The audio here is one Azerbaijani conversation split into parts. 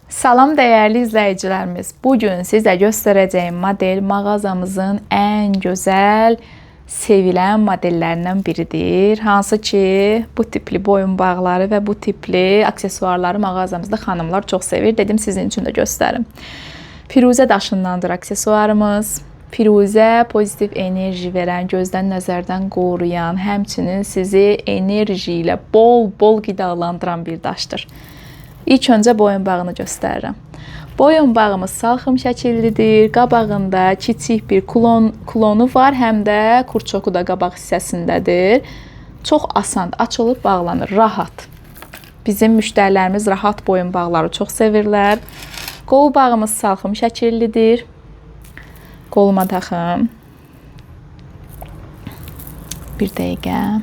Salam dəyərli izləyicilərimiz. Bugün sizə göstərəcəyim model mağazamızın ən gözəl, sevilən modellərindən biridir. Hansı ki, bu tipli boyunbağları və bu tipli aksesuarları mağazamızda xanımlar çox sevir. Dedim sizin üçün də göstərim. Firuzə daşındandır aksesuarımız. Firuzə pozitiv enerji verən, gözdən nəzərdən qoruyan, həmçinin sizi enerji ilə bol-bol qidalandıran bir daşdır. İlk öncə boyunbağını göstərirəm. Boyunbağımız salxım şəkillidir. Qabağında kiçik bir kulonu var, həm də kurçoku da qabaq hissəsindədir. Çox asan açılıb bağlanır, rahat. Bizim müştərilərimiz rahat boyunbağları çox sevirlər. Qolbağımız salxım şəkillidir. Qoluma taxım. Bir dəqiqə.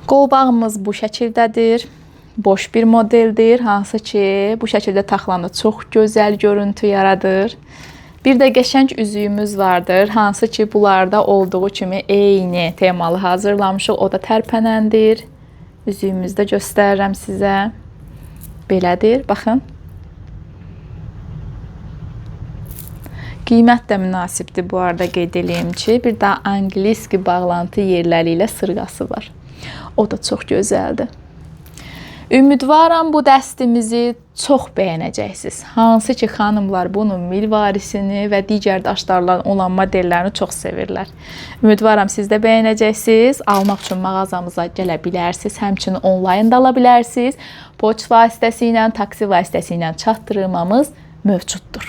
Qolbağımız bu şəkildədir. Boş bir modeldir, hansı ki bu şəkildə taxılanda çox gözəl görüntü yaradır. Bir də qəşəng üzüyümüz vardır, hansı ki bunlarda olduğu kimi eyni temalı hazırlamışıq. O da tərpənəndir. Üzüyümüzü də göstərirəm sizə. Belədir, baxın. Qiymət də münasibdir bu arada qeyd edeyim ki, bir də angliski bağlantı yerləri ilə sırğası var. O da çox gözəldir. Ümidvaram bu dəstimizi çox bəyənəcəksiniz. Hansı ki xanımlar bunun milvarisini və digər daşlarla olan modellərini çox sevirlər. Ümidvaram siz də bəyənəcəksiniz. Almaq üçün mağazamıza gələ bilərsiniz. Həmçinin onlayn da ala bilərsiniz. Poçt vasitəsilə, taksi vasitəsilə çatdırılmamız mövcuddur.